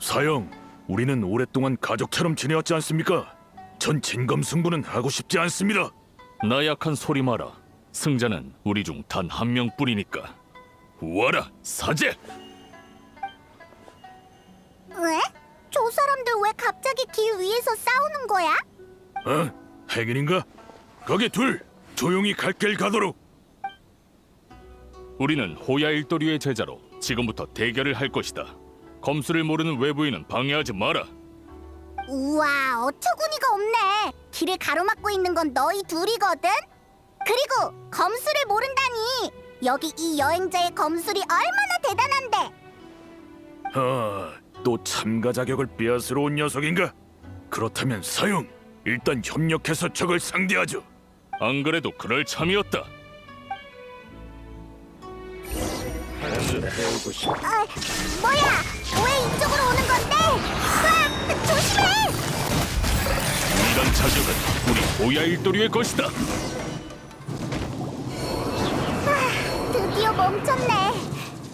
사형, 우리는 오랫동안 가족처럼 지내왔지 않습니까? 전 진검승부는 하고 싶지 않습니다. 나약한 소리 마라. 승자는 우리 중 단 한 명뿐이니까. 와라, 사제! 왜? 저 사람들 왜 갑자기 길 위에서 싸우는 거야? 행인인가? 거기 둘, 조용히 갈 길 가도록. 우리는 호야 일도류의 제자로 지금부터 대결을 할 것이다. 검수를 모르는 외부인은 방해하지 마라. 우와, 어처구니가 없네. 길을 가로막고 있는 건 너희 둘이거든? 그리고 검술을 모른다니. 여기 이 여행자의 검술이 얼마나 대단한데. 또 참가 자격을 빼앗으러 온 녀석인가? 그렇다면 사형, 일단 협력해서 적을 상대하죠. 안 그래도 그럴 참이었다. 뭐야? 왜 이쪽으로 오는 건데? 으악, 조심해! 이런 자격은 우리 호야 일도류의 것이다. 드디어 멈췄네.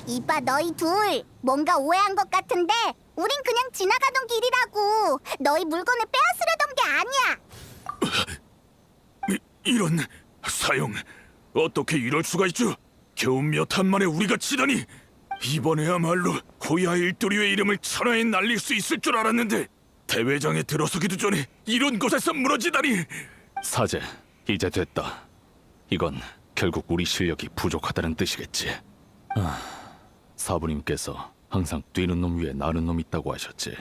이봐, 너희 둘 뭔가 오해한 것 같은데 우린 그냥 지나가던 길이라고. 너희 물건을 빼앗으려던 게 아니야. 이런 사형, 어떻게 이럴 수가 있죠? 겨우 몇 한 만에 우리가 치다니. 이번에야말로 호야 일도류의 이름을 천하에 날릴 수 있을 줄 알았는데 대회장에 들어서기도 전에 이런 곳에서 무너지다니. 사제, 이제 됐다. 이건 결국 우리 실력이 부족하다는 뜻이겠지. 사부님께서 항상 뛰는 놈 위에 나는 놈 있다고 하셨지.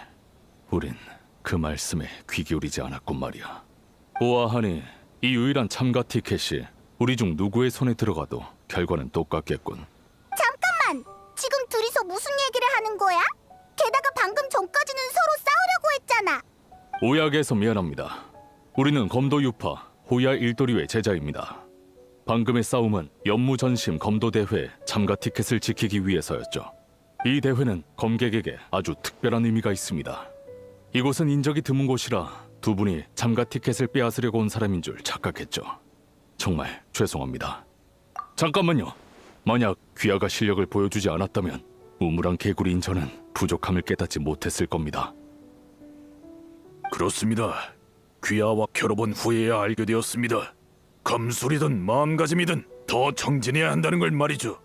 우린 그 말씀에 귀 기울이지 않았군 말이야. 보아하니 이 유일한 참가 티켓이 우리 중 누구의 손에 들어가도 결과는 똑같겠군. 잠깐만, 지금 둘이서 무슨 얘기를 하는 거야? 게다가 방금 전까지는 서로 싸우려고 했잖아. 오약에서 미안합니다. 우리는 검도유파 호야 일도류의 제자입니다. 방금의 싸움은 연무전심 검도대회 참가 티켓을 지키기 위해서였죠. 이 대회는 검객에게 아주 특별한 의미가 있습니다. 이곳은 인적이 드문 곳이라 두 분이 참가 티켓을 빼앗으려고 온 사람인 줄 착각했죠. 정말 죄송합니다. 잠깐만요. 만약 귀하가 실력을 보여주지 않았다면 우물안 개구리인 저는 부족함을 깨닫지 못했을 겁니다. 그렇습니다. 귀하와 겨뤄본 후에야 알게 되었습니다. 검술이든 마음가짐이든 더 정진해야 한다는 걸 말이죠.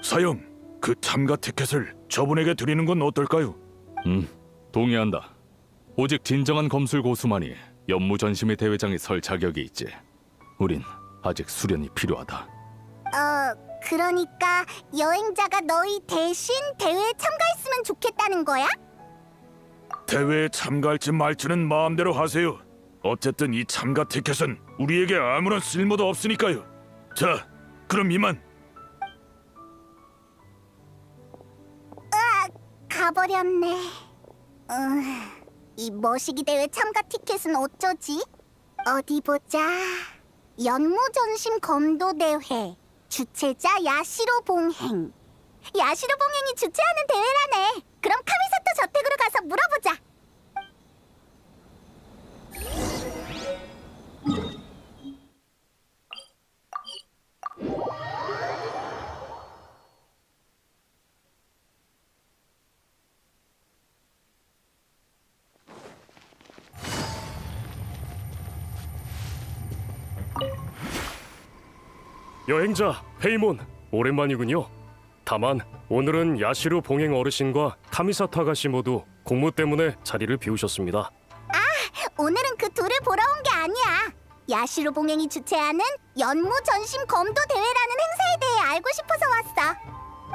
사형, 그 참가 티켓을 저분에게 드리는 건 어떨까요? 동의한다. 오직 진정한 검술 고수만이 연무전심의 대회장에 설 자격이 있지. 우린 아직 수련이 필요하다. 그러니까 여행자가 너희 대신 대회에 참가했으면 좋겠다는 거야? 대회에 참가할지 말지는 마음대로 하세요. 어쨌든 이 참가 티켓은 우리에게 아무런 쓸모도 없으니까요. 자, 그럼 이만. 가버렸네. 이 머시기 대회 참가 티켓은 어쩌지? 어디 보자. 연무전심 검도대회 주최자 야시로 봉행. 야시로 봉행이 주최하는 대회라네. 그럼 카미사토 저택으로 가서 물어보자. 여행자 페이몬, 오랜만이군요. 다만 오늘은 야시로 봉행 어르신과 카미사토 아가씨 모두 공무 때문에 자리를 비우셨습니다. 오늘은 그 둘을 보러 온 게 아니야. 야시로 봉행이 주최하는 연무전심 검도대회라는 행사에 대해 알고 싶어서 왔어.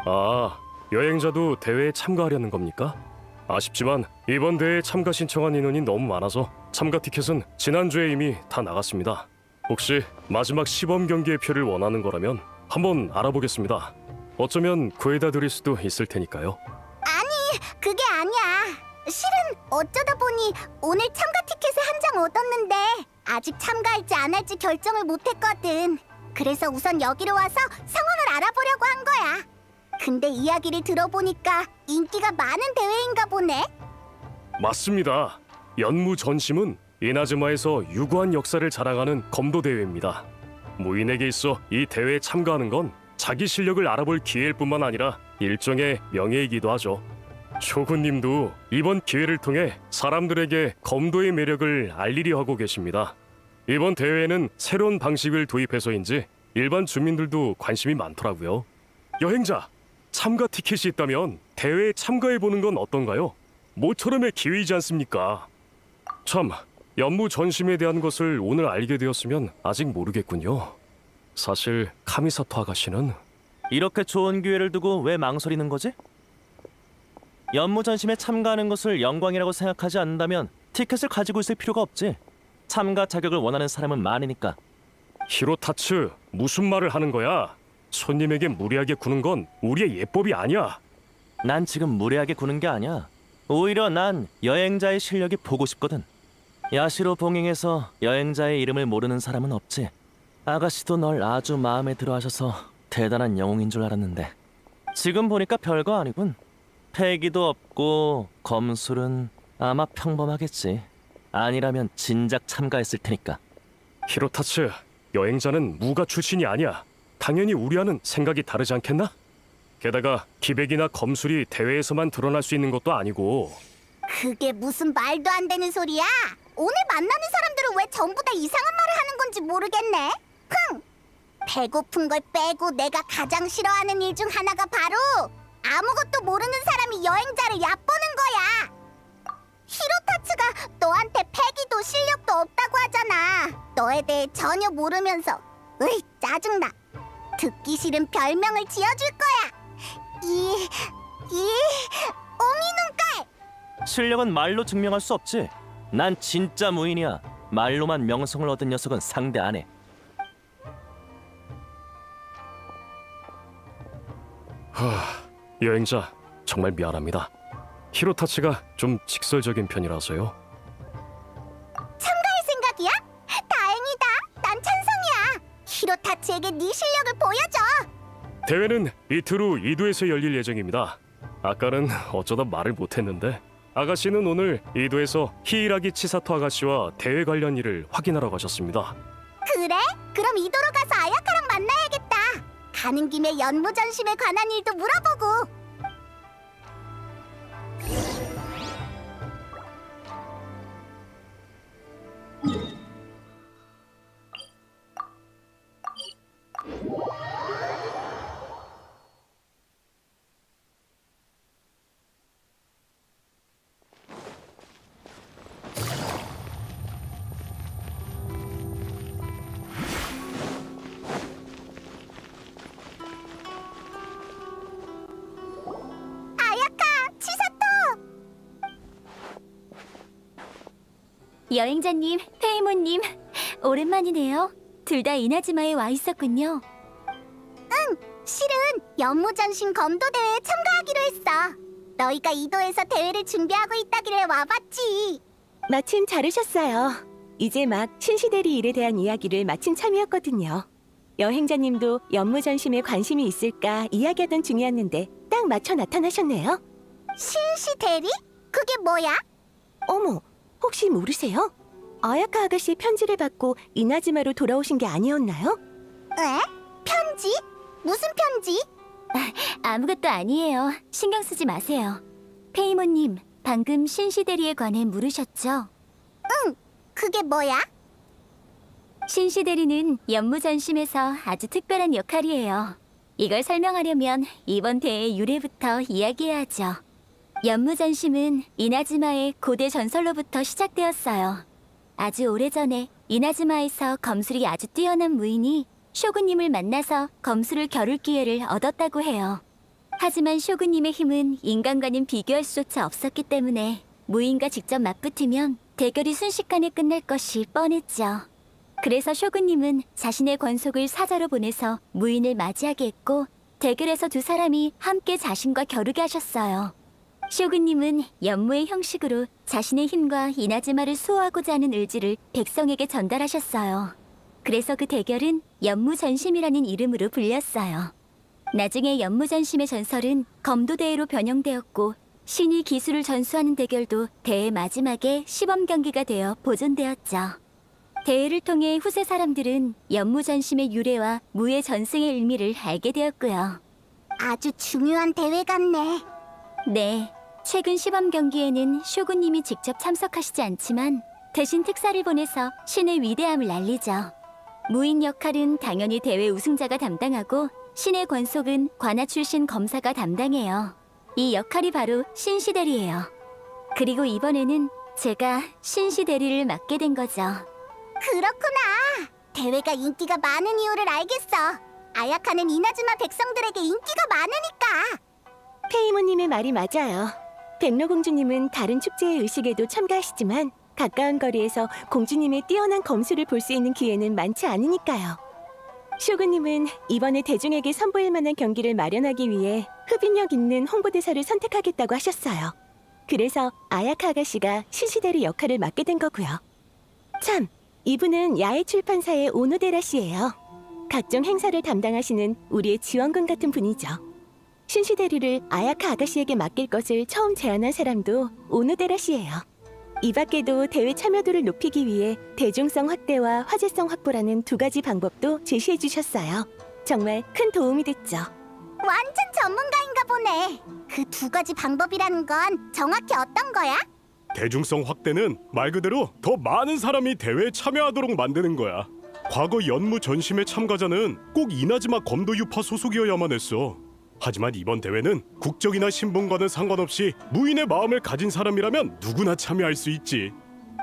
아, 여행자도 대회에 참가하려는 겁니까? 아쉽지만 이번 대회에 참가 신청한 인원이 너무 많아서 참가 티켓은 지난주에 이미 다 나갔습니다. 혹시 마지막 시범 경기의 표를 원하는 거라면 한번 알아보겠습니다. 어쩌면 구해다 드릴 수도 있을 테니까요. 아니, 그게 아니야. 실은 어쩌다 보니 오늘 참가 티켓을 한 장 얻었는데 아직 참가할지 안 할지 결정을 못했거든. 그래서 우선 여기로 와서 상황을 알아보려고 한 거야. 근데 이야기를 들어보니까 인기가 많은 대회인가 보네. 맞습니다. 연무전심은 이나즈마에서 유구한 역사를 자랑하는 검도대회입니다. 무인에게 있어 이 대회에 참가하는 건 자기 실력을 알아볼 기회일 뿐만 아니라 일종의 명예이기도 하죠. 쇼군님도 이번 기회를 통해 사람들에게 검도의 매력을 알리려 하고 계십니다. 이번 대회에는 새로운 방식을 도입해서인지 일반 주민들도 관심이 많더라고요. 여행자, 참가 티켓이 있다면 대회에 참가해보는 건 어떤가요? 모처럼의 기회이지 않습니까? 참, 연무 전심에 대한 것을 오늘 알게 되었으면 아직 모르겠군요. 사실 카미사토 아가씨는 이렇게 좋은 기회를 두고 왜 망설이는 거지? 연무전심에 참가하는 것을 영광이라고 생각하지 않는다면 티켓을 가지고 있을 필요가 없지. 참가 자격을 원하는 사람은 많으니까. 히로타츠, 무슨 말을 하는 거야? 손님에게 무리하게 구는 건 우리의 예법이 아니야. 난 지금 무례하게 구는 게 아니야. 오히려 난 여행자의 실력이 보고 싶거든. 야시로 봉행에서 여행자의 이름을 모르는 사람은 없지. 아가씨도 널 아주 마음에 들어하셔서 대단한 영웅인 줄 알았는데 지금 보니까 별거 아니군. 패기도 없고 검술은 아마 평범하겠지. 아니라면 진작 참가했을 테니까. 히로타츠, 여행자는 무가 출신이 아니야. 당연히 우리와는 생각이 다르지 않겠나? 게다가 기백이나 검술이 대회에서만 드러날 수 있는 것도 아니고. 그게 무슨 말도 안 되는 소리야? 오늘 만나는 사람들은 왜 전부 다 이상한 말을 하는 건지 모르겠네. 흥! 배고픈 걸 빼고 내가 가장 싫어하는 일 중 하나가 바로 아무것도 모르는 사람이 여행자를 얕보는 거야. 히로타츠가 너한테 패기도 실력도 없다고 하잖아. 너에 대해 전혀 모르면서. 으이, 짜증나. 듣기 싫은 별명을 지어줄 거야. 옹이 눈깔. 실력은 말로 증명할 수 없지. 난 진짜 무인이야. 말로만 명성을 얻은 녀석은 상대 안 해. 여행자, 정말 미안합니다. 히로타츠가 좀 직설적인 편이라서요. 참가할 생각이야? 다행이다. 난 찬성이야. 히로타츠에게 네 실력을 보여줘. 대회는 이틀 후 이도에서 열릴 예정입니다. 아까는 어쩌다 말을 못했는데 아가씨는 오늘 이도에서 히이라기 치사토 아가씨와 대회 관련 일을 확인하러 가셨습니다. 그래? 그럼 이도로 가서 아야카랑 만나야겠다. 가는 김에 연무전심에 관한 일도 물어보고. 여행자님, 페이모님, 오랜만이네요. 둘 다 이나즈마에 와 있었군요. 실은 연무전심 검도대회에 참가하기로 했어. 너희가 이도에서 대회를 준비하고 있다길래 와봤지. 마침 잘 오셨어요. 이제 막 신시대리 일에 대한 이야기를 마친 참이었거든요. 여행자님도 연무전심에 관심이 있을까 이야기하던 중이었는데 딱 맞춰 나타나셨네요. 신시 대리? 그게 뭐야? 어머, 혹시 모르세요? 아야카 아가씨 편지를 받고 이나즈마로 돌아오신 게 아니었나요? 에? 편지? 무슨 편지? 아무것도 아니에요. 신경 쓰지 마세요. 페이모님, 방금 신시대리에 관해 물으셨죠? 그게 뭐야? 신시대리는 연무전심에서 아주 특별한 역할이에요. 이걸 설명하려면 이번 대회의 유래부터 이야기해야죠. 연무전심은 이나즈마의 고대 전설로부터 시작되었어요. 아주 오래전에 이나즈마에서 검술이 아주 뛰어난 무인이 쇼군님을 만나서 검술을 겨룰 기회를 얻었다고 해요. 하지만 쇼군님의 힘은 인간과는 비교할 수조차 없었기 때문에 무인과 직접 맞붙으면 대결이 순식간에 끝날 것이 뻔했죠. 그래서 쇼군님은 자신의 권속을 사자로 보내서 무인을 맞이하게 했고 대결에서 두 사람이 함께 자신과 겨루게 하셨어요. 쇼군님은 연무의 형식으로 자신의 힘과 이나즈마를 수호하고자 하는 의지를 백성에게 전달하셨어요. 그래서 그 대결은 연무전심이라는 이름으로 불렸어요. 나중에 연무전심의 전설은 검도대회로 변형되었고 신이 기술을 전수하는 대결도 대회 마지막에 시범 경기가 되어 보존되었죠. 대회를 통해 후세 사람들은 연무전심의 유래와 무의 전승의 의미를 알게 되었고요. 아주 중요한 대회 같네. 네, 최근 시범 경기에는 쇼군님이 직접 참석하시지 않지만 대신 특사를 보내서 신의 위대함을 알리죠. 무인 역할은 당연히 대회 우승자가 담당하고 신의 권속은 관아 출신 검사가 담당해요. 이 역할이 바로 신시대리예요. 그리고 이번에는 제가 신시대리를 맡게 된 거죠. 그렇구나. 대회가 인기가 많은 이유를 알겠어. 아야카는 이나즈마 백성들에게 인기가 많으니까. 페이모님의 말이 맞아요. 백로공주님은 다른 축제의 의식에도 참가하시지만 가까운 거리에서 공주님의 뛰어난 검수를 볼 수 있는 기회는 많지 않으니까요. 쇼군님은 이번에 대중에게 선보일 만한 경기를 마련하기 위해 흡인력 있는 홍보대사를 선택하겠다고 하셨어요. 그래서 아야카 아가씨가 신시대리 역할을 맡게 된 거고요. 참, 이분은 야외 출판사의 오노데라 씨예요. 각종 행사를 담당하시는 우리의 지원군 같은 분이죠. 신시대리를 아야카 아가씨에게 맡길 것을 처음 제안한 사람도 오노데라 씨예요. 이 밖에도 대회 참여도를 높이기 위해 대중성 확대와 화제성 확보라는 두 가지 방법도 제시해 주셨어요. 정말 큰 도움이 됐죠. 완전 전문가인가 보네. 그 두 가지 방법이라는 건 정확히 어떤 거야? 대중성 확대는 말 그대로 더 많은 사람이 대회에 참여하도록 만드는 거야. 과거 연무 전심의 참가자는 꼭 이나즈마 검도 유파 소속이어야만 했어. 하지만 이번 대회는 국적이나 신분과는 상관없이 무인의 마음을 가진 사람이라면 누구나 참여할 수 있지.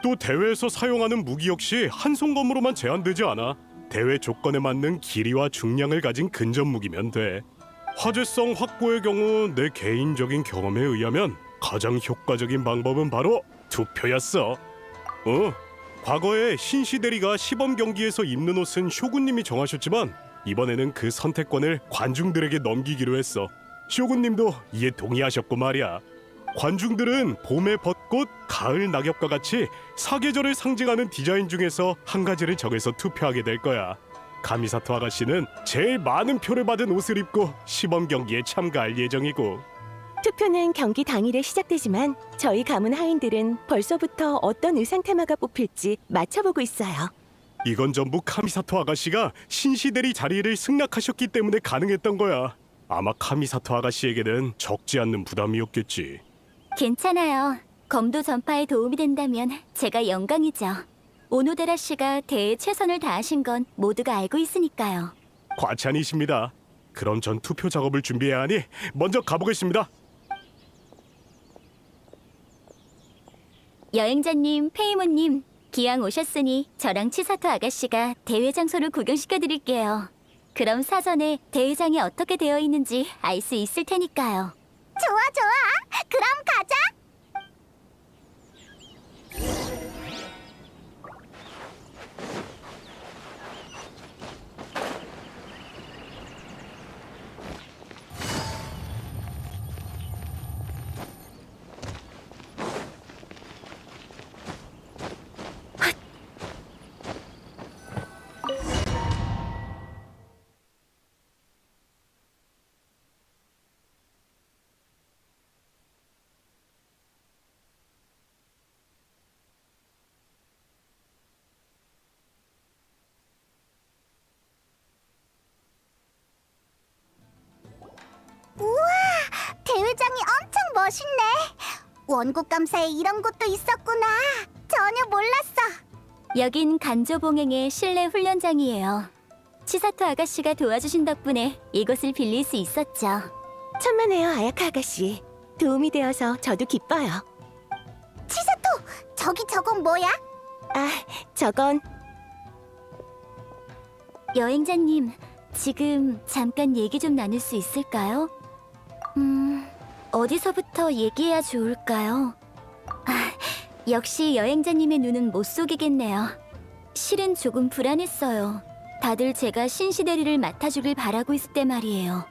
또 대회에서 사용하는 무기 역시 한손검으로만 제한되지 않아. 대회 조건에 맞는 길이와 중량을 가진 근접 무기면 돼. 화제성 확보의 경우 내 개인적인 경험에 의하면 가장 효과적인 방법은 바로 투표였어. 과거에 신시대리가 시범 경기에서 입는 옷은 쇼군님이 정하셨지만 이번에는 그 선택권을 관중들에게 넘기기로 했어. 쇼군님도 이에 동의하셨고 말이야. 관중들은 봄의 벚꽃, 가을 낙엽과 같이 사계절을 상징하는 디자인 중에서 한 가지를 정해서 투표하게 될 거야. 가미사토 아가씨는 제일 많은 표를 받은 옷을 입고 시범 경기에 참가할 예정이고. 투표는 경기 당일에 시작되지만 저희 가문 하인들은 벌써부터 어떤 의상 테마가 뽑힐지 맞춰보고 있어요. 이건 전부 카미사토 아가씨가 신시대리 자리를 승낙하셨기 때문에 가능했던 거야. 아마 카미사토 아가씨에게는 적지 않는 부담이었겠지. 괜찮아요. 검도 전파에 도움이 된다면 제가 영광이죠. 오노데라 씨가 대회에 최선을 다하신 건 모두가 알고 있으니까요. 과찬이십니다. 그럼 전 투표 작업을 준비해야 하니 먼저 가보겠습니다. 여행자님, 페이모님, 기왕 오셨으니 저랑 치사토 아가씨가 대회 장소를 구경시켜드릴게요. 그럼 사전에 대회장이 어떻게 되어 있는지 알 수 있을 테니까요. 좋아, 좋아. 그럼 가자. 우와, 대회장이 엄청 멋있네. 원국 감사에 이런 곳도 있었구나. 전혀 몰랐어. 여긴 간조봉행의 실내 훈련장이에요. 치사토 아가씨가 도와주신 덕분에 이곳을 빌릴 수 있었죠. 천만에요, 아야카 아가씨. 도움이 되어서 저도 기뻐요. 치사토, 저건 뭐야? 아, 저건 여행자님, 지금 잠깐 얘기 좀 나눌 수 있을까요? 어디서부터 얘기해야 좋을까요? 아, 역시 여행자님의 눈은 못 속이겠네요. 실은 조금 불안했어요. 다들 제가 신시대리를 맡아주길 바라고 있을 때 말이에요.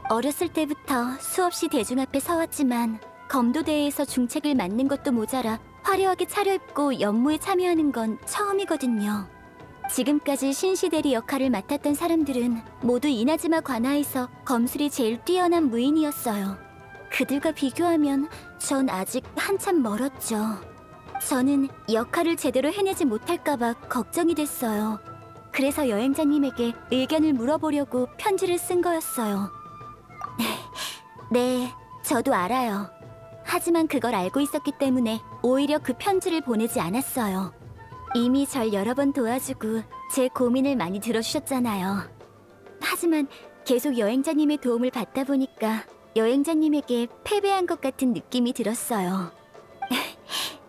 어렸을 때부터 수없이 대중 앞에 서왔지만 검도대회에서 중책을 맡는 것도 모자라 화려하게 차려입고 연무에 참여하는 건 처음이거든요. 지금까지 신시대리 역할을 맡았던 사람들은 모두 이나즈마 관하에서 검술이 제일 뛰어난 무인이었어요. 그들과 비교하면 전 아직 한참 멀었죠. 저는 역할을 제대로 해내지 못할까봐 걱정이 됐어요. 그래서 여행자님에게 의견을 물어보려고 편지를 쓴 거였어요. 네, 저도 알아요. 하지만 그걸 알고 있었기 때문에 오히려 그 편지를 보내지 않았어요. 이미 절 여러 번 도와주고 제 고민을 많이 들어주셨잖아요. 하지만 계속 여행자님의 도움을 받다 보니까 여행자님에게 패배한 것 같은 느낌이 들었어요.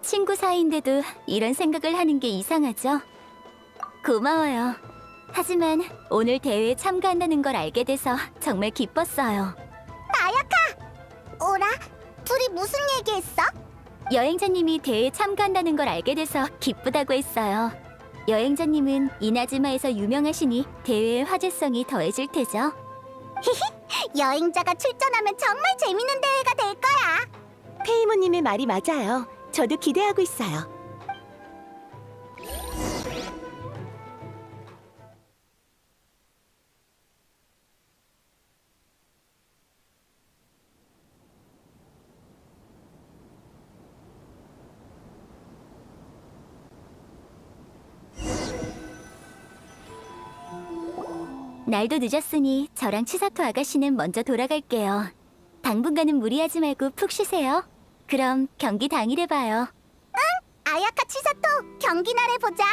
친구 사이인데도 이런 생각을 하는 게 이상하죠? 고마워요. 하지만 오늘 대회에 참가한다는 걸 알게 돼서 정말 기뻤어요. 오라, 둘이 무슨 얘기했어? 여행자님이 대회에 참가한다는 걸 알게 돼서 기쁘다고 했어요. 여행자님은 이나즈마에서 유명하시니 대회의 화제성이 더해질 테죠. 여행자가 출전하면 정말 재밌는 대회가 될 거야. 페이모님의 말이 맞아요. 저도 기대하고 있어요. 날도 늦었으니 저랑 치사토 아가씨는 먼저 돌아갈게요. 당분간은 무리하지 말고 푹 쉬세요. 그럼 경기 당일에 봐요. 아야카 치사토, 경기 날에 보자.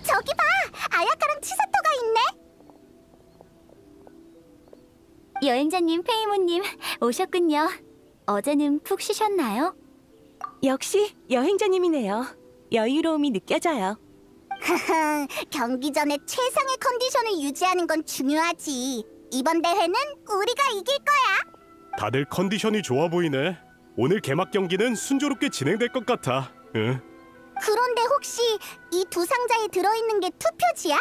저기 봐! 아야카랑 치사토가 있네! 여행자님, 페이모님 오셨군요. 어제는 푹 쉬셨나요? 역시 여행자님이네요. 여유로움이 느껴져요. 경기 전에 최상의 컨디션을 유지하는 건 중요하지. 이번 대회는 우리가 이길 거야. 다들 컨디션이 좋아 보이네. 오늘 개막 경기는 순조롭게 진행될 것 같아. 응? 그런데 혹시 이 두 상자에 들어있는 게 투표지야?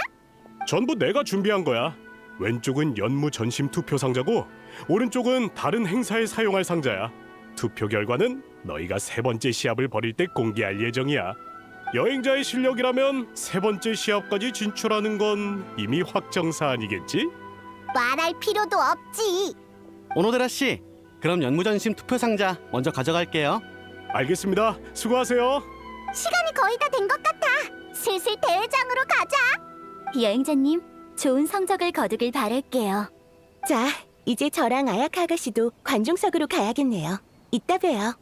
전부 내가 준비한 거야. 왼쪽은 연무 전심 투표 상자고 오른쪽은 다른 행사에 사용할 상자야. 투표 결과는 너희가 세 번째 시합을 벌일 때 공개할 예정이야. 여행자의 실력이라면 세 번째 시합까지 진출하는 건 이미 확정 사안이겠지? 말할 필요도 없지. 오노데라 씨, 그럼 연무전심 투표 상자 먼저 가져갈게요. 알겠습니다. 수고하세요. 시간이 거의 다 된 것 같아. 슬슬 대회장으로 가자. 여행자님, 좋은 성적을 거두길 바랄게요. 자, 이제 저랑 아야카 아가씨도 관중석으로 가야겠네요. 이따 봬요.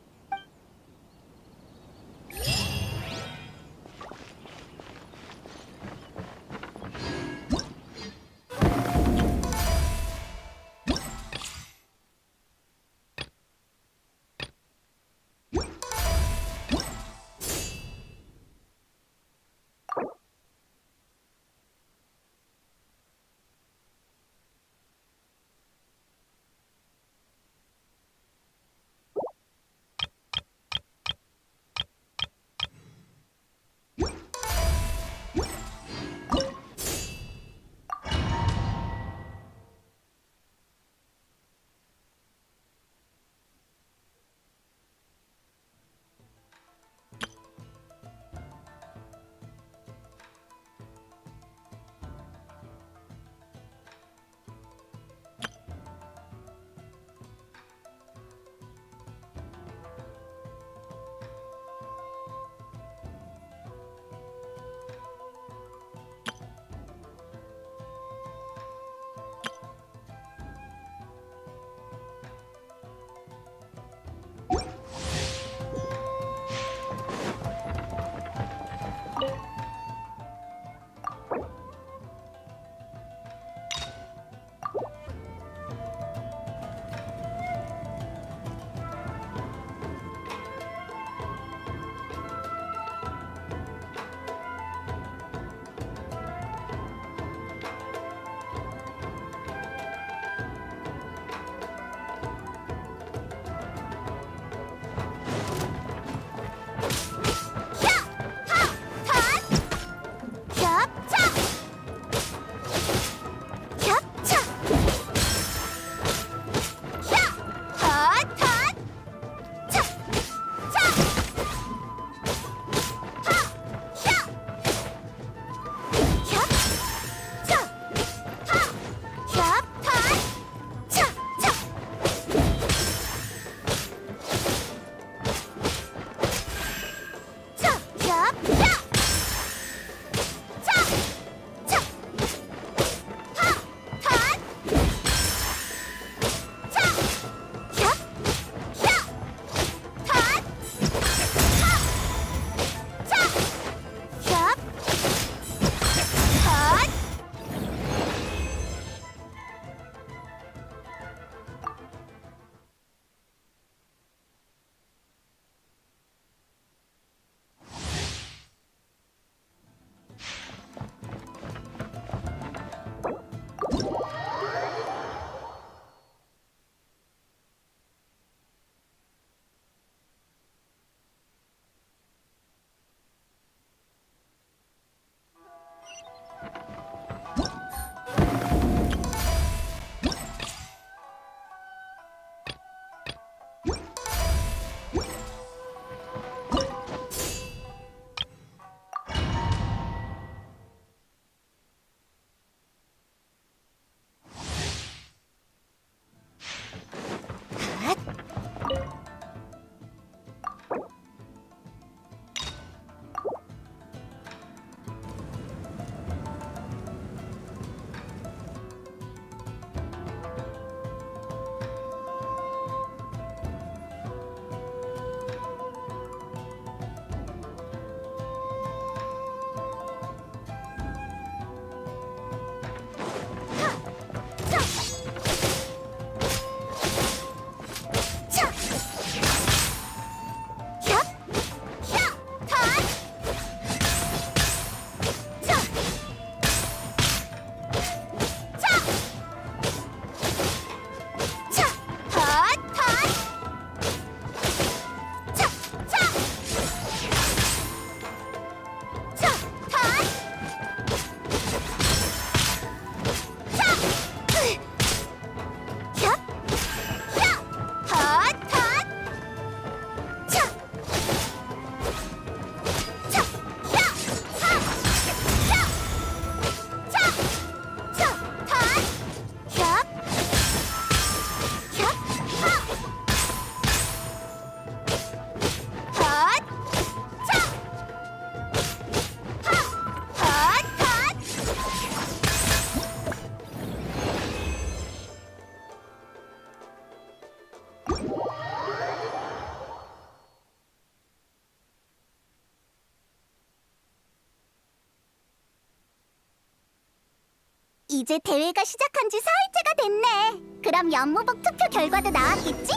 이제 대회가 시작한 지 사흘째가 됐네. 그럼 연무복 투표 결과도 나왔겠지?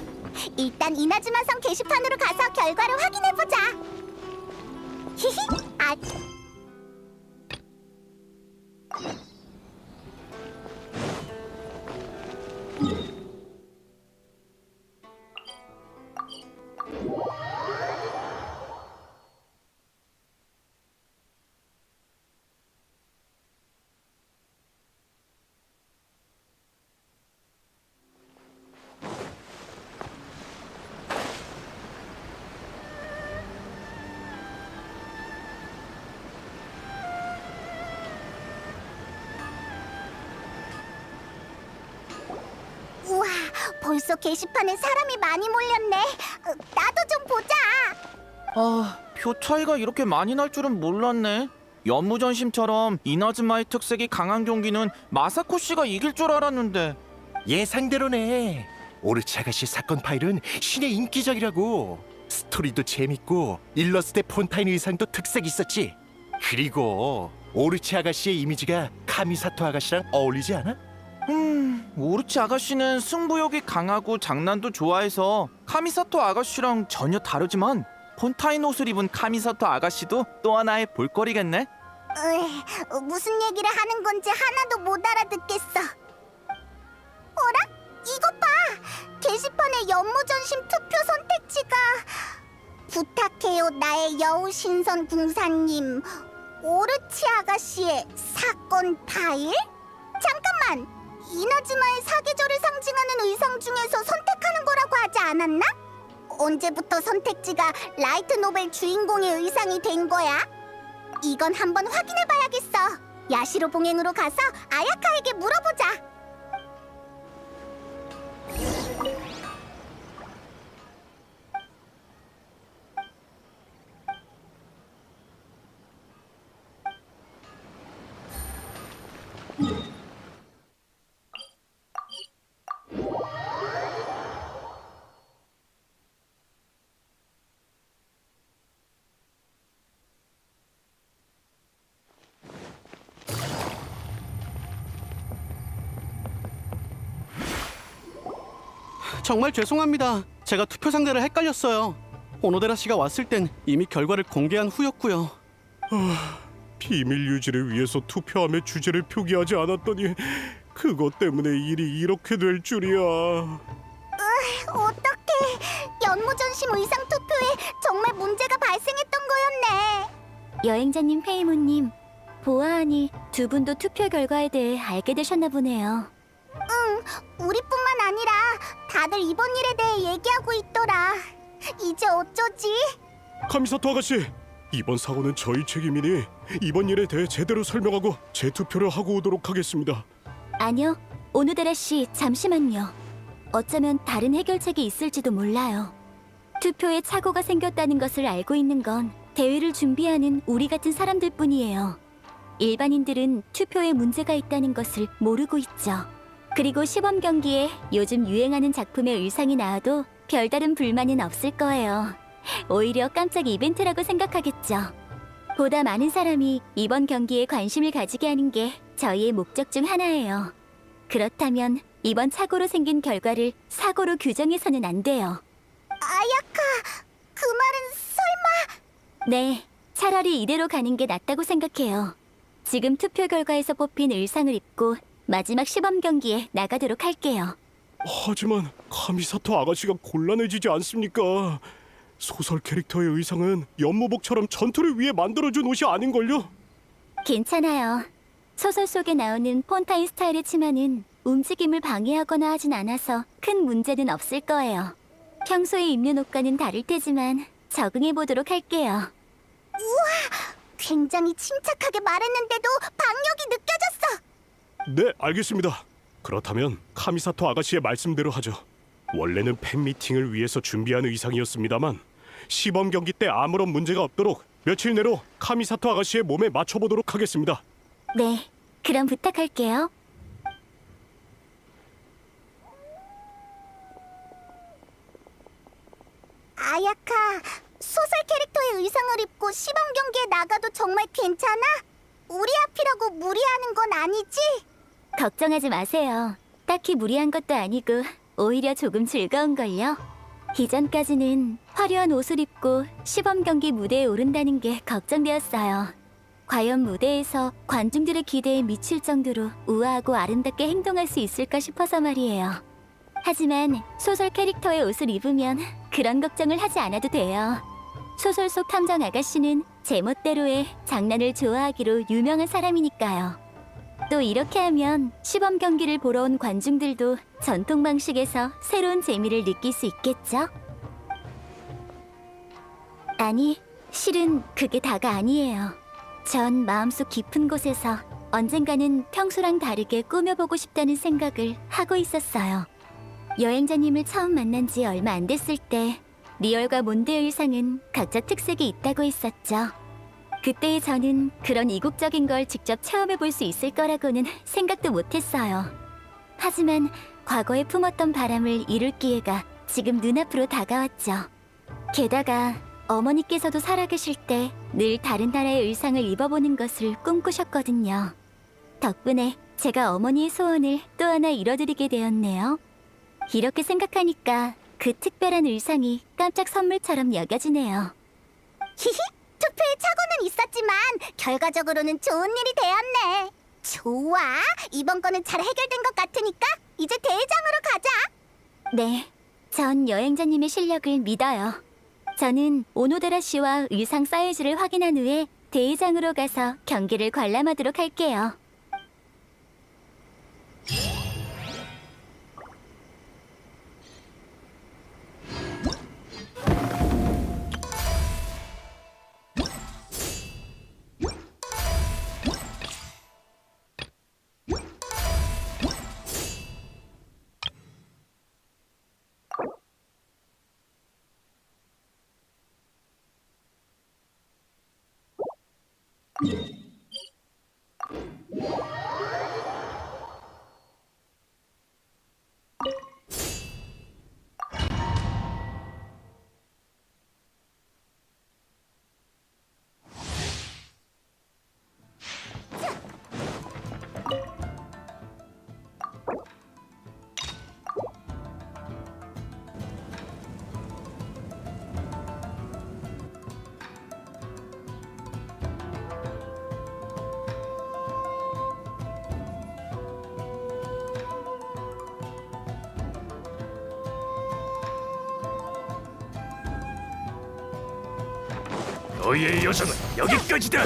일단 이나즈마성 게시판으로 가서 결과를 확인해보자. 히히, 아... 우와, 벌써 게시판에 사람이 많이 몰렸네. 나도 좀 보자. 아, 표 차이가 이렇게 많이 날 줄은 몰랐네. 연무전심처럼 이나즈마의 특색이 강한 경기는 마사코 씨가 이길 줄 알았는데. 예상대로네. 오르치 아가씨 사건 파일은 신의 인기작이라고. 스토리도 재밌고 일러스트 폰타인 의상도 특색 있었지. 그리고 오르치 아가씨의 이미지가 카미사토 아가씨랑 어울리지 않아? 오르치 아가씨는 승부욕이 강하고 장난도 좋아해서 카미사토 아가씨랑 전혀 다르지만 폰타인 옷을 입은 카미사토 아가씨도 또 하나의 볼거리겠네. 무슨 얘기를 하는 건지 하나도 못 알아듣겠어. 어라? 이것 봐! 게시판에 연무전심 투표 선택지가 부탁해요 나의 여우신선 궁사님 오르치 아가씨의 사건 파일? 잠깐만! 이나즈마의 사계절을 상징하는 의상 중에서 선택하는 거라고 하지 않았나? 언제부터 선택지가 라이트 노벨 주인공의 의상이 된 거야? 이건 한번 확인해봐야겠어. 야시로 봉행으로 가서 아야카에게 물어보자. 정말 죄송합니다. 제가 투표 상자를 헷갈렸어요. 오노데라 씨가 왔을 땐 이미 결과를 공개한 후였고요. 비밀 유지를 위해서 투표함의 주제를 표기하지 않았더니 그것 때문에 일이 이렇게 될 줄이야. 어떡해. 연무전심 의상 투표에 정말 문제가 발생했던 거였네. 여행자님 페이모님, 보아하니 두 분도 투표 결과에 대해 알게 되셨나 보네요. 우리뿐만 아니라 다들 이번 일에 대해 얘기하고 있더라. 이제 어쩌지? 카미사토 아가씨, 이번 사고는 저희 책임이니 이번 일에 대해 제대로 설명하고 재투표를 하고 오도록 하겠습니다. 아니요, 오노데라 씨 잠시만요. 어쩌면 다른 해결책이 있을지도 몰라요. 투표에 착오가 생겼다는 것을 알고 있는 건 대회를 준비하는 우리 같은 사람들뿐이에요. 일반인들은 투표에 문제가 있다는 것을 모르고 있죠. 그리고 시범 경기에 요즘 유행하는 작품의 의상이 나와도 별다른 불만은 없을 거예요. 오히려 깜짝 이벤트라고 생각하겠죠. 보다 많은 사람이 이번 경기에 관심을 가지게 하는 게 저희의 목적 중 하나예요. 그렇다면 이번 착오로 생긴 결과를 사고로 규정해서는 안 돼요. 아야카, 그 말은 설마... 네, 차라리 이대로 가는 게 낫다고 생각해요. 지금 투표 결과에서 뽑힌 의상을 입고 마지막 시범 경기에 나가도록 할게요. 하지만 카미사토 아가씨가 곤란해지지 않습니까? 소설 캐릭터의 의상은 연무복처럼 전투를 위해 만들어준 옷이 아닌걸요? 괜찮아요. 소설 속에 나오는 폰타인 스타일의 치마는 움직임을 방해하거나 하진 않아서 큰 문제는 없을 거예요. 평소에 입는 옷과는 다를 테지만 적응해보도록 할게요. 굉장히 침착하게 말했는데도 박력이 느껴졌어. 네, 알겠습니다. 그렇다면 카미사토 아가씨의 말씀대로 하죠. 원래는 팬미팅을 위해서 준비한 의상이었습니다만 시범 경기 때 아무런 문제가 없도록 며칠 내로 카미사토 아가씨의 몸에 맞춰보도록 하겠습니다. 네, 그럼 부탁할게요. 아야카, 소설 캐릭터의 의상을 입고 시범 경기에 나가도 정말 괜찮아? 우리 앞이라고 무리하는 건 아니지? 걱정하지 마세요. 딱히 무리한 것도 아니고 오히려 조금 즐거운걸요. 이전까지는 화려한 옷을 입고 시범 경기 무대에 오른다는 게 걱정되었어요. 과연 무대에서 관중들의 기대에 미칠 정도로 우아하고 아름답게 행동할 수 있을까 싶어서 말이에요. 하지만 소설 캐릭터의 옷을 입으면 그런 걱정을 하지 않아도 돼요. 소설 속 탐정 아가씨는 제멋대로의 장난을 좋아하기로 유명한 사람이니까요. 또 이렇게 하면 시범 경기를 보러 온 관중들도 전통 방식에서 새로운 재미를 느낄 수 있겠죠? 아니, 실은 그게 다가 아니에요. 전 마음속 깊은 곳에서 언젠가는 평소랑 다르게 꾸며보고 싶다는 생각을 하고 있었어요. 여행자님을 처음 만난 지 얼마 안 됐을 때 리얼과 몬드의 의상은 각자 특색이 있다고 했었죠. 그때의 저는 그런 이국적인 걸 직접 체험해볼 수 있을 거라고는 생각도 못했어요. 하지만 과거에 품었던 바람을 이룰 기회가 지금 눈앞으로 다가왔죠. 게다가 어머니께서도 살아계실 때 늘 다른 나라의 의상을 입어보는 것을 꿈꾸셨거든요. 덕분에 제가 어머니의 소원을 또 하나 이뤄드리게 되었네요. 이렇게 생각하니까 그 특별한 의상이 깜짝 선물처럼 여겨지네요. 히히, 투표에 착오는 있었지만 결과적으로는 좋은 일이 되었네. 좋아, 이번 거는 잘 해결된 것 같으니까 이제 대회장으로 가자. 네, 전 여행자님의 실력을 믿어요. 저는 오노데라 씨와 의상 사이즈를 확인한 후에 대회장으로 가서 경기를 관람하도록 할게요. 너의 여정은 여기까지다.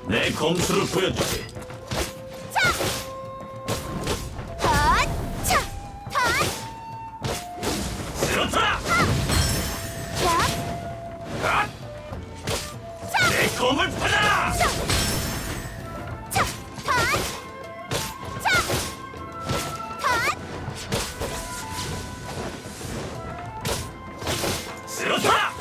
내 검수를 보여주지. 쓰러져라! 내 검을 받아라! 쓰러져라!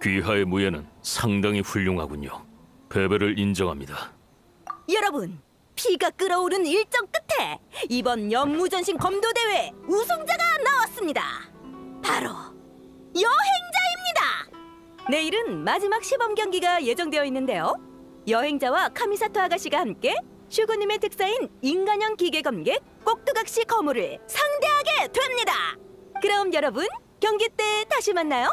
귀하의 무예는 상당히 훌륭하군요. 패배를 인정합니다. 여러분, 피가 끓어오른 일정 끝에 이번 연무전신 검도대회 우승자가 나왔습니다. 바로 여행자입니다. 내일은 마지막 시범 경기가 예정되어 있는데요. 여행자와 카미사토 아가씨가 함께 슈구님의 특사인 인간형 기계검객 꼭두각시 거물을 상대하게 됩니다. 그럼 여러분, 경기 때 다시 만나요.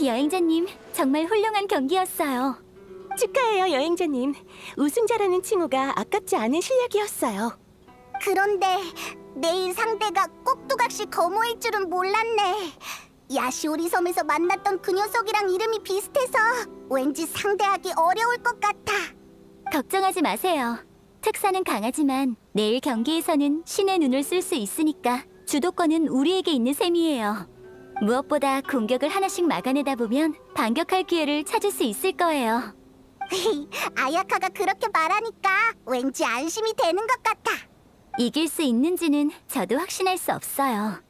여행자님, 정말 훌륭한 경기였어요. 축하해요, 여행자님. 우승자라는 칭호가 아깝지 않은 실력이었어요. 그런데 내일 상대가 꼭두각시 거모일 줄은 몰랐네. 야시오리 섬에서 만났던 그 녀석이랑 이름이 비슷해서 왠지 상대하기 어려울 것 같아. 걱정하지 마세요. 특사는 강하지만 내일 경기에서는 신의 눈을 쓸 수 있으니까 주도권은 우리에게 있는 셈이에요. 무엇보다 공격을 하나씩 막아내다 보면 반격할 기회를 찾을 수 있을 거예요. 아야카가 그렇게 말하니까 왠지 안심이 되는 것 같아. 이길 수 있는지는 저도 확신할 수 없어요.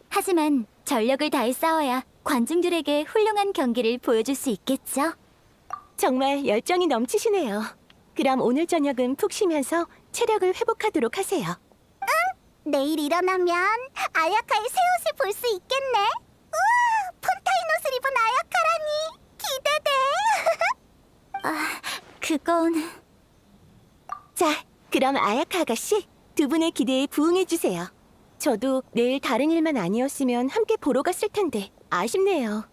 하지만 전력을 다해 싸워야 관중들에게 훌륭한 경기를 보여줄 수 있겠죠? 정말 열정이 넘치시네요. 그럼 오늘 저녁은 푹 쉬면서 체력을 회복하도록 하세요. 내일 일어나면 아야카의 새 옷을 볼 수 있겠네. 우와, 폰타인 옷을 입은 아야카라니. 기대돼. 그건... 자, 그럼 아야카 아가씨, 두 분의 기대에 부응해주세요. 저도 내일 다른 일만 아니었으면 함께 보러 갔을 텐데 아쉽네요.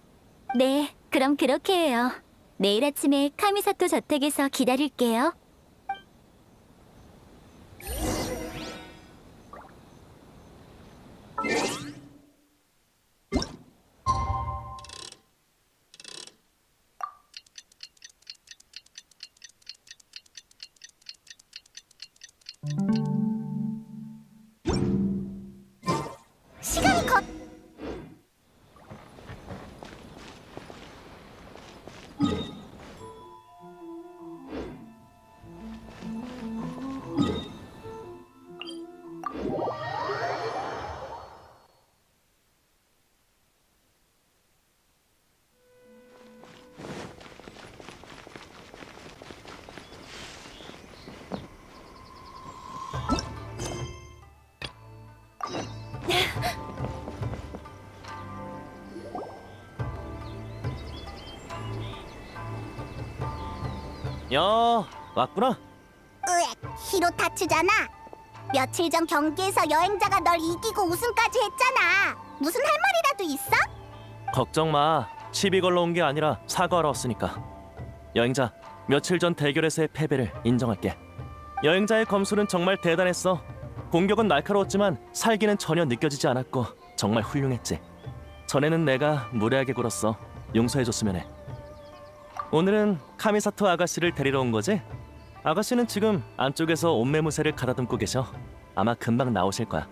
네, 그럼 그렇게 해요. 내일 아침에 카미사토 저택에서 기다릴게요. 시간이 걷... 야, 왔구나. 으악, 히로타츠잖아. 며칠 전 경기에서 여행자가 널 이기고 우승까지 했잖아. 무슨 할 말이라도 있어? 걱정 마. 시비 걸러 온 게 아니라 사과하러 왔으니까. 여행자, 며칠 전 대결에서의 패배를 인정할게. 여행자의 검술은 정말 대단했어. 공격은 날카로웠지만 살기는 전혀 느껴지지 않았고 정말 훌륭했지. 전에는 내가 무례하게 굴었어. 용서해줬으면 해. 오늘은 카미사토 아가씨를 데리러 온 거지? 아가씨는 지금 안쪽에서 옷매무새를 가다듬고 계셔. 아마 금방 나오실 거야.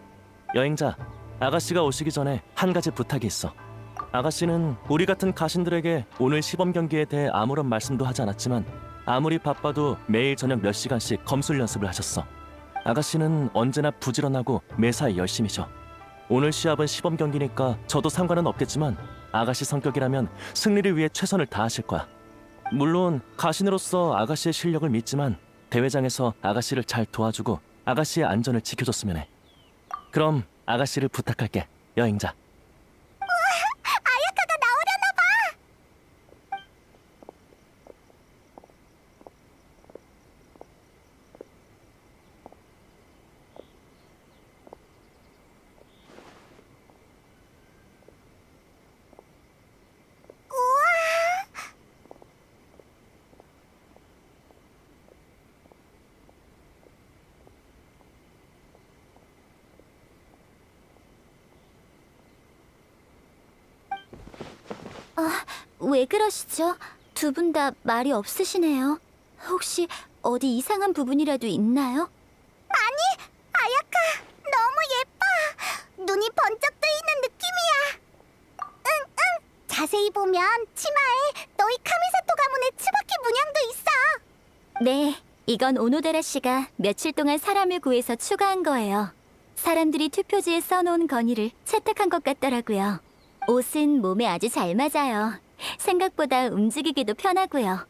여행자, 아가씨가 오시기 전에 한 가지 부탁이 있어. 아가씨는 우리 같은 가신들에게 오늘 시범 경기에 대해 아무런 말씀도 하지 않았지만 아무리 바빠도 매일 저녁 몇 시간씩 검술 연습을 하셨어. 아가씨는 언제나 부지런하고 매사에 열심히셔. 오늘 시합은 시범 경기니까 저도 상관은 없겠지만 아가씨 성격이라면 승리를 위해 최선을 다하실 거야. 물론 가신으로서 아가씨의 실력을 믿지만 대회장에서 아가씨를 잘 도와주고 아가씨의 안전을 지켜줬으면 해. 그럼 아가씨를 부탁할게, 여행자. 아야카가 나오려나 봐. 왜 그러시죠? 두 분 다 말이 없으시네요. 혹시 어디 이상한 부분이라도 있나요? 아니, 아야카 너무 예뻐. 눈이 번쩍 뜨이는 느낌이야. 응. 자세히 보면 치마에 너희 카미사토 가문의 츠바키 문양도 있어. 네, 이건 오노데라 씨가 며칠 동안 사람을 구해서 추가한 거예요. 사람들이 투표지에 써놓은 건의를 채택한 것 같더라고요. 옷은 몸에 아주 잘 맞아요. 생각보다 움직이기도 편하고요.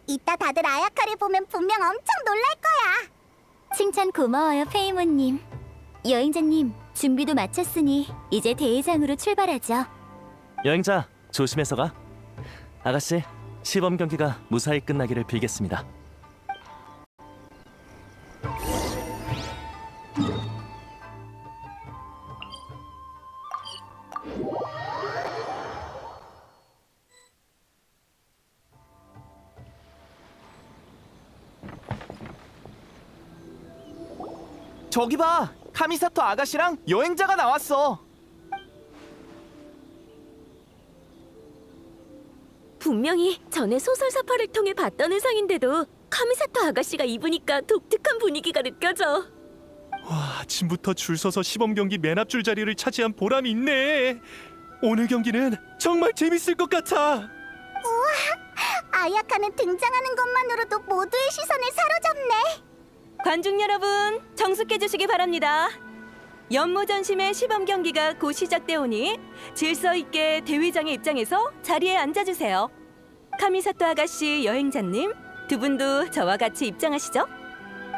이따 다들 아야카를 보면 분명 엄청 놀랄 거야. 칭찬 고마워요, 페이모님. 여행자님, 준비도 마쳤으니 이제 대회장으로 출발하죠. 여행자, 조심해서 가. 아가씨, 시범 경기가 무사히 끝나기를 빌겠습니다. 저기 봐, 카미사토 아가씨랑 여행자가 나왔어. 분명히 전에 소설 사파를 통해 봤던 의상인데도 카미사토 아가씨가 입으니까 독특한 분위기가 느껴져. 와, 아침부터 줄 서서 시범 경기 맨 앞줄 자리를 차지한 보람이 있네. 오늘 경기는 정말 재밌을 것 같아. 아야카는 등장하는 것만으로도 모두의 시선을 사로잡네. 관중 여러분, 정숙해 주시기 바랍니다. 연무전심의 시범 경기가 곧 시작되오니 질서 있게 대회장의 입장에서 자리에 앉아주세요. 카미사토 아가씨, 여행자님, 두 분도 저와 같이 입장하시죠.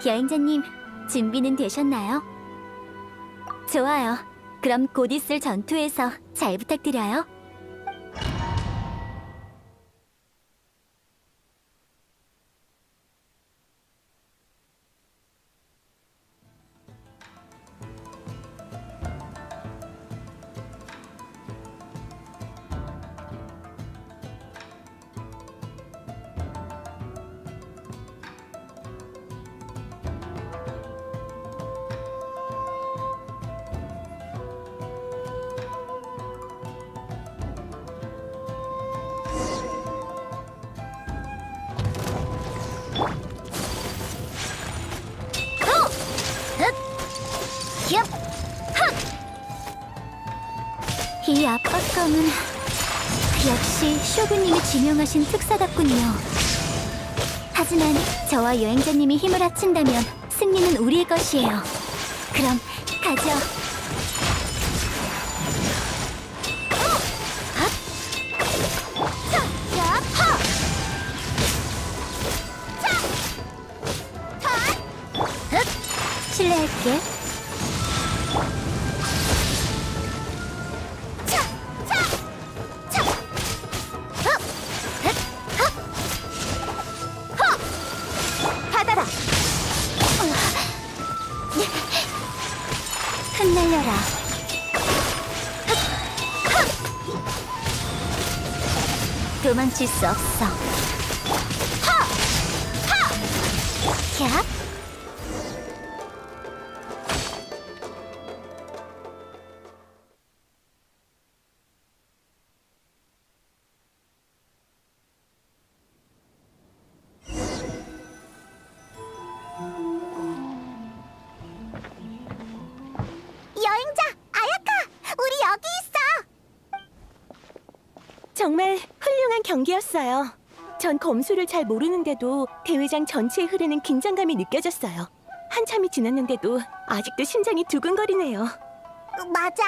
여행자님, 준비는 되셨나요? 좋아요. 그럼 곧 있을 전투에서 잘 부탁드려요. 이 압박감은 역시 쇼군님이 지명하신 특사답군요. 하지만 저와 여행자님이 힘을 합친다면 승리는 우리의 것이에요. 그럼 가죠. 실례할게. 받아라. 흩날려라. 도망칠 수 없어. 캬. 여행자 아야카, 우리 여기 있어. 정말 훌륭한 경기였어요. 전 검수를 잘 모르는데도 대회장 전체에 흐르는 긴장감이 느껴졌어요. 한참이 지났는데도 아직도 심장이 두근거리네요. 맞아.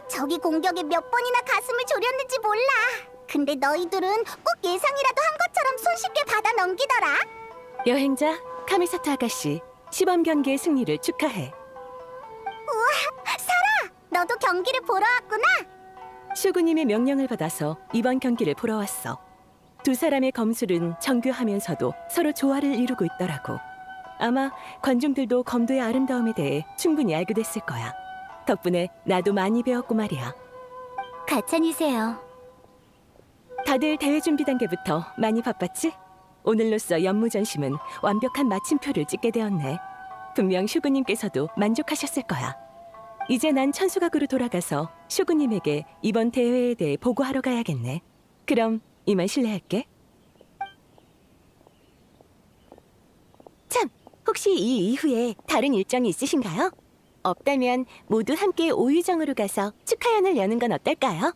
저기 공격에 몇 번이나 가슴을 졸였는지 몰라. 근데 너희들은 꼭 예상이라도 한 것처럼 손쉽게 받아 넘기더라. 여행자 카미사토 아가씨, 시범 경기의 승리를 축하해. 사라, 너도 경기를 보러 왔구나. 슈구님의 명령을 받아서 이번 경기를 보러 왔어. 두 사람의 검술은 정교하면서도 서로 조화를 이루고 있더라고. 아마 관중들도 검도의 아름다움에 대해 충분히 알게 됐을 거야. 덕분에 나도 많이 배웠고 말이야. 가찬이세요. 다들 대회 준비 단계부터 많이 바빴지? 오늘로써 연무전심은 완벽한 마침표를 찍게 되었네. 분명 슈구님께서도 만족하셨을 거야. 이제 난 천수각으로 돌아가서 슈구님에게 이번 대회에 대해 보고하러 가야겠네. 그럼 이만 실례할게. 참, 혹시 이 이후에 다른 일정이 있으신가요? 없다면 모두 함께 오유정으로 가서 축하연을 여는 건 어떨까요?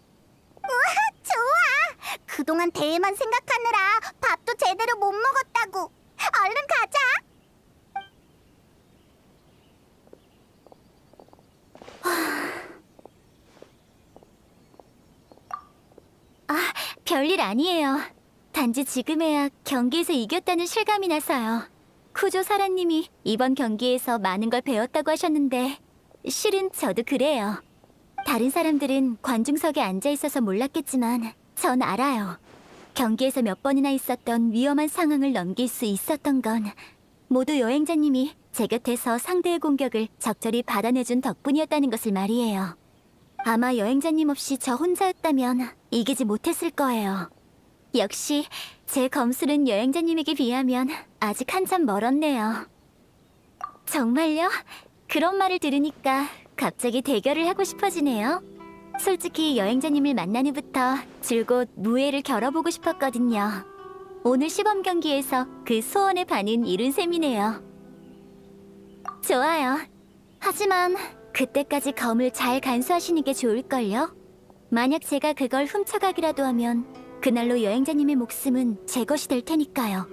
좋아. 그동안 대회만 생각하느라 밥도 제대로 못 먹었다고. 얼른 가자. 별일 아니에요. 단지 지금에야 경기에서 이겼다는 실감이 나서요. 쿠조 사라님이 이번 경기에서 많은 걸 배웠다고 하셨는데 실은 저도 그래요. 다른 사람들은 관중석에 앉아 있어서 몰랐겠지만 전 알아요. 경기에서 몇 번이나 있었던 위험한 상황을 넘길 수 있었던 건 모두 여행자님이 제 곁에서 상대의 공격을 적절히 받아내준 덕분이었다는 것을 말이에요. 아마 여행자님 없이 저 혼자였다면 이기지 못했을 거예요. 역시 제 검술은 여행자님에게 비하면 아직 한참 멀었네요. 정말요? 그런 말을 들으니까 갑자기 대결을 하고 싶어지네요. 솔직히 여행자님을 만난 후부터 줄곧 무예를 겨뤄보고 싶었거든요. 오늘 시범 경기에서 그 소원의 반은 이룬 셈이네요. 좋아요. 하지만 그때까지 검을 잘 간수하시는 게 좋을걸요? 만약 제가 그걸 훔쳐가기라도 하면 그날로 여행자님의 목숨은 제 것이 될 테니까요.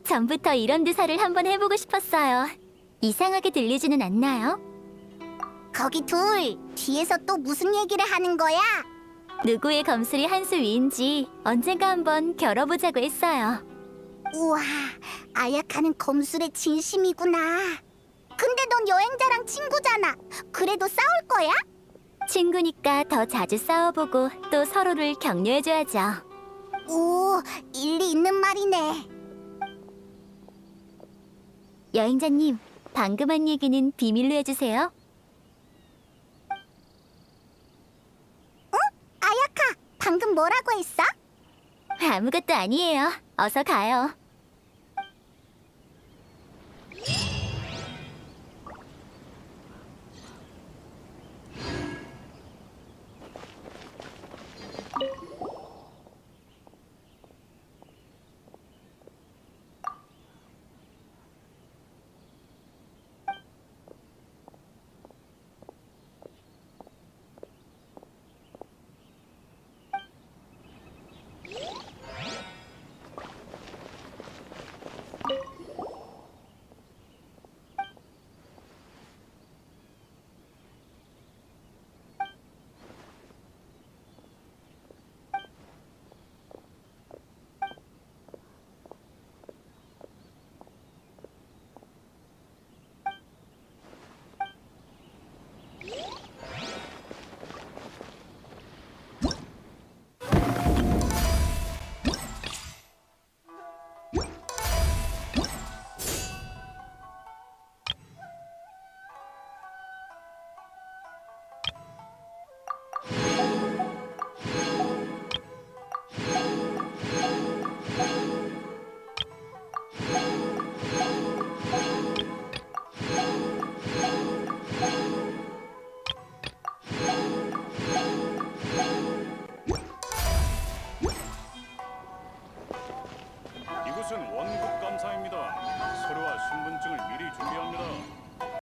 전부터 이런 대사를 한번 해보고 싶었어요. 이상하게 들리지는 않나요? 거기 둘, 뒤에서 또 무슨 얘기를 하는 거야? 누구의 검술이 한 수 위인지 언젠가 한번 겨뤄보자고 했어요. 우와, 아야카는 검술의 진심이구나. 근데 넌 여행자랑 친구잖아. 그래도 싸울 거야? 친구니까 더 자주 싸워보고 또 서로를 격려해줘야죠. 오, 일리 있는 말이네. 여행자님, 방금 한 얘기는 비밀로 해주세요. 아야카, 방금 뭐라고 했어? 아무것도 아니에요. 어서 가요.